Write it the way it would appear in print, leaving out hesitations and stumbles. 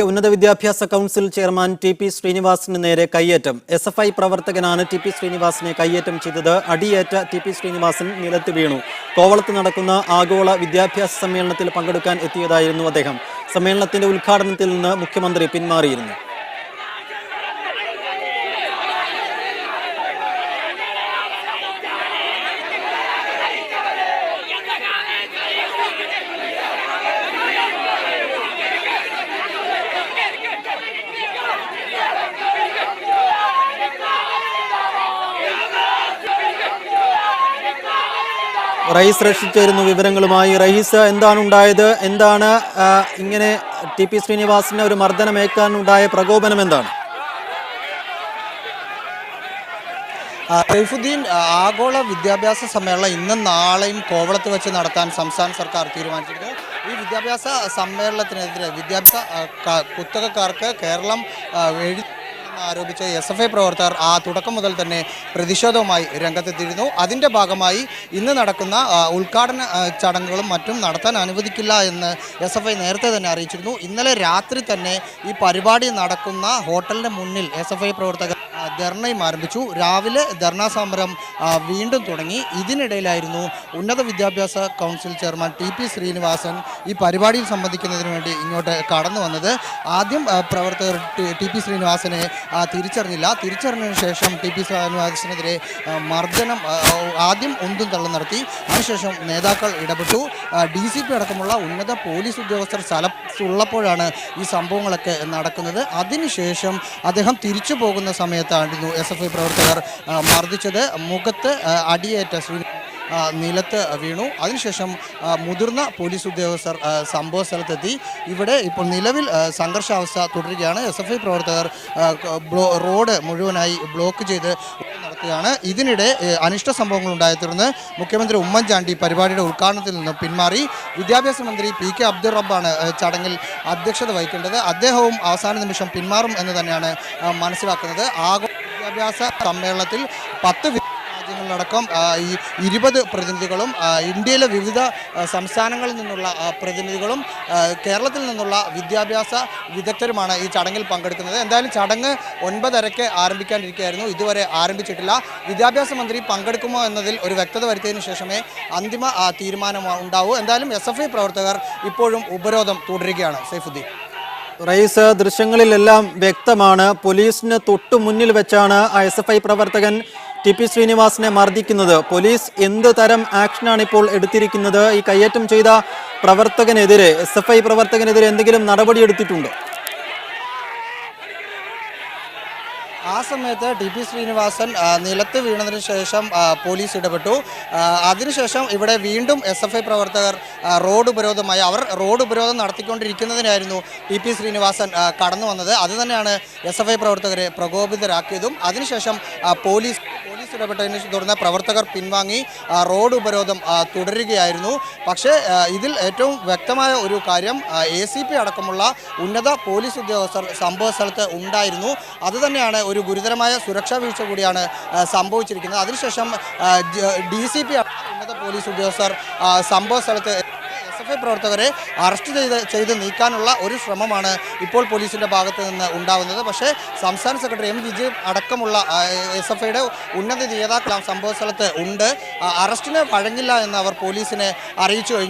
ഉന്നത വിദ്യാഭ്യാസ council chairman TP. Sreenivasan നേരെ കയ്യേറ്റം. എസ്.എഫ്.ഐ പ്രവർത്തകനാണ് ടി.പി. ശ്രീനിവാസനെ കയ്യേറ്റം ചെയ്തത്. അടിയേറ്റ ടി.പി. ശ്രീനിവാസൻ നിലത്ത് വീണു. കോവളത്ത് നടക്കുന്ന ആഗോള വിദ്യാഭ്യാസ സമ്മേളനത്തിൽ പങ്കെടുക്കാൻ എത്തിയതായിരുന്നു അദ്ദേഹം. സമ്മേളനത്തിന്റെ ഉദ്ഘാടനത്തിൽ നിന്ന് മുഖ്യമന്ത്രി പിന്മാറിയിരുന്നു. റയീസ് റഷീദ് ചേരുന്നു വിവരങ്ങളുമായി. റയീസ്, എന്താണ് ഉണ്ടായത്? എന്താണ് ഇങ്ങനെ ടി.പി. ശ്രീനിവാസന് ഒരു മർദ്ദനമേക്കാനുണ്ടായ പ്രകോപനം എന്താണ്? സൈഫുദ്ദീൻ, ആഗോള വിദ്യാഭ്യാസ സമ്മേളനം ഇന്നും നാളെയും കോവളത്ത് വെച്ച് നടത്താൻ സംസ്ഥാന സർക്കാർ തീരുമാനിച്ചിരുന്നു. ഈ വിദ്യാഭ്യാസ സമ്മേളനത്തിനെതിരെ കുത്തകക്കാർക്ക് കേരളം ആരോപിച്ച എസ്.എഫ്.ഐ പ്രവർത്തകർ തുടക്കം മുതൽ തന്നെ പ്രതിഷേധവുമായി രംഗത്തെത്തിയിരുന്നു. അതിൻ്റെ ഭാഗമായി ഇന്ന് നടക്കുന്ന ഉദ്ഘാടന ചടങ്ങുകളും മറ്റും നടത്താൻ അനുവദിക്കില്ല എന്ന് എസ്.എഫ്.ഐ നേരത്തെ തന്നെ അറിയിച്ചിരുന്നു. ഇന്നലെ രാത്രി തന്നെ ഈ പരിപാടി നടക്കുന്ന ഹോട്ടലിൻ്റെ മുന്നിൽ എസ്.എഫ്.ഐ പ്രവർത്തകർ ധർണയും ആരംഭിച്ചു. രാവിലെ ധർണാ സമരം വീണ്ടും തുടങ്ങി. ഇതിനിടയിലായിരുന്നു ഉന്നത വിദ്യാഭ്യാസ കൗൺസിൽ ചെയർമാൻ ടി.പി. ശ്രീനിവാസൻ ഈ പരിപാടിയിൽ സംബന്ധിക്കുന്നതിന് വേണ്ടി ഇങ്ങോട്ട് കടന്നു വന്നത്. ആദ്യം പ്രവർത്തകർ ടി.പി. ശ്രീനിവാസനെ തിരിച്ചറിഞ്ഞില്ല. തിരിച്ചറിഞ്ഞതിന് ശേഷം ടി.പി. ശ്രീനിവാസനെതിരെ മർദ്ദനം ആദ്യം ഉന്തും തള്ളും നടത്തി. അതിനുശേഷം നേതാക്കൾ ഇടപെട്ടു. DCP അടക്കമുള്ള ഉന്നത പോലീസ് ഉദ്യോഗസ്ഥർ സ്ഥലത്തുള്ളപ്പോഴാണ് ഈ സംഭവങ്ങളൊക്കെ നടക്കുന്നത്. അതിനുശേഷം അദ്ദേഹം തിരിച്ചു പോകുന്ന സമയത്തായിരുന്നു എസ്.എഫ്.ഐ പ്രവർത്തകർ മർദ്ദിച്ചത്. മുഖത്ത് അടിയേറ്റ നിലത്ത് വീണു. അതിനുശേഷം മുതിർന്ന പോലീസ് ഉദ്യോഗസ്ഥർ സംഭവ സ്ഥലത്തെത്തി. ഇവിടെ ഇപ്പോൾ നിലവിൽ സംഘർഷാവസ്ഥ തുടരുകയാണ്. എസ്.എഫ്.ഐ പ്രവർത്തകർ റോഡ് മുഴുവനായി ബ്ലോക്ക് ചെയ്ത് നടത്തുകയാണ്. ഇതിനിടെ അനിഷ്ട സംഭവങ്ങൾ ഉണ്ടായ തുടർന്ന് മുഖ്യമന്ത്രി ഉമ്മൻചാണ്ടി പരിപാടിയുടെ ഉദ്ഘാടനത്തിൽ നിന്ന് പിന്മാറി. വിദ്യാഭ്യാസ മന്ത്രി P.K. അബ്ദുൾ റബ്ബാണ് ചടങ്ങിൽ അധ്യക്ഷത വഹിക്കേണ്ടത്. അദ്ദേഹവും അവസാന നിമിഷം പിന്മാറും എന്ന് തന്നെയാണ് മനസ്സിലാക്കുന്നത്. ആഗോള വിദ്യാഭ്യാസ സമ്മേളനത്തിൽ 10 രാജ്യങ്ങളിലടക്കം 20 പ്രതിനിധികളും ഇന്ത്യയിലെ വിവിധ സംസ്ഥാനങ്ങളിൽ നിന്നുള്ള പ്രതിനിധികളും കേരളത്തിൽ നിന്നുള്ള വിദ്യാഭ്യാസ വിദഗ്ധരുമാണ് ഈ ചടങ്ങിൽ പങ്കെടുക്കുന്നത്. എന്തായാലും ചടങ്ങ് 9:30 ആരംഭിക്കാനിരിക്കുകയായിരുന്നു. ഇതുവരെ ആരംഭിച്ചിട്ടില്ല. വിദ്യാഭ്യാസ മന്ത്രി പങ്കെടുക്കുമോ എന്നതിൽ ഒരു വ്യക്തത വരുത്തിയതിനു ശേഷമേ അന്തിമ തീരുമാനം ഉണ്ടാവൂ. എന്തായാലും എസ്.എഫ്.ഐ പ്രവർത്തകർ ഇപ്പോഴും ഉപരോധം തുടരുകയാണ്. സൈഫുദ്ദീൻ, റയീസ്, ദൃശ്യങ്ങളിലെല്ലാം വ്യക്തമാണ്. പോലീസിന് തൊട്ടു മുന്നിൽ വെച്ചാണ് എസ്.എഫ്.ഐ പ്രവർത്തകൻ ടി.പി. ശ്രീനിവാസനെ മർദ്ദിക്കുന്നത്. പോലീസ് എന്ത് തരം ആക്ഷനാണ് ഇപ്പോൾ എടുത്തിരിക്കുന്നത്? ഈ കയ്യേറ്റം ചെയ്ത പ്രവർത്തകനെതിരെ, എസ്.എഫ്.ഐ പ്രവർത്തകനെതിരെ എന്തെങ്കിലും നടപടി എടുത്തിട്ടുണ്ടോ? ആ സമയത്ത് ടി.പി. ശ്രീനിവാസൻ നിലത്ത് വീണതിന് ശേഷം പോലീസ് ഇടപെട്ടു. അതിനുശേഷം ഇവിടെ വീണ്ടും എസ്.എഫ്.ഐ പ്രവർത്തകർ റോഡ് ഉപരോധം നടത്തിക്കൊണ്ടിരിക്കുന്നതിനായിരുന്നു ടി.പി. ശ്രീനിവാസൻ കടന്നു വന്നത്. അതുതന്നെയാണ് എസ്.എഫ്.ഐ പ്രവർത്തകരെ പ്രകോപിതരാക്കിയതും. അതിനുശേഷം പോലീസ് ഇടപെട്ടതിനെ തുടർന്ന് പ്രവർത്തകർ പിൻവാങ്ങി. റോഡ് ഉപരോധം തുടരുകയായിരുന്നു. പക്ഷേ ഇതിൽ ഏറ്റവും വ്യക്തമായ ഒരു കാര്യം, ACP അടക്കമുള്ള ഉന്നത പോലീസ് ഉദ്യോഗസ്ഥർ സംഭവ സ്ഥലത്ത് ഉണ്ടായിരുന്നു. അതുതന്നെയാണ് ഒരു ഗുരുതരമായ സുരക്ഷാ വീഴ്ച കൂടിയാണ് സംഭവിച്ചിരിക്കുന്നത്. അതിനുശേഷം DCP ഉന്നത പോലീസ് ഉദ്യോഗസ്ഥർ സംഭവ സ്ഥലത്ത് എസ്.എഫ്.ഐ പ്രവർത്തകരെ അറസ്റ്റ് ചെയ്ത് നീക്കാനുള്ള ഒരു ശ്രമമാണ് ഇപ്പോൾ പോലീസിൻ്റെ ഭാഗത്ത് നിന്ന് ഉണ്ടാകുന്നത്. പക്ഷേ സംസ്ഥാന സെക്രട്ടറി M. വിജയ് അടക്കമുള്ള എസ്.എഫ്.ഐയുടെ ഉന്നത നേതാക്കൾ സംഭവ സ്ഥലത്ത് ഉണ്ട്. അറസ്റ്റിന് വഴങ്ങില്ല എന്ന് അവർ പോലീസിനെ അറിയിച്ചു കഴിഞ്ഞു.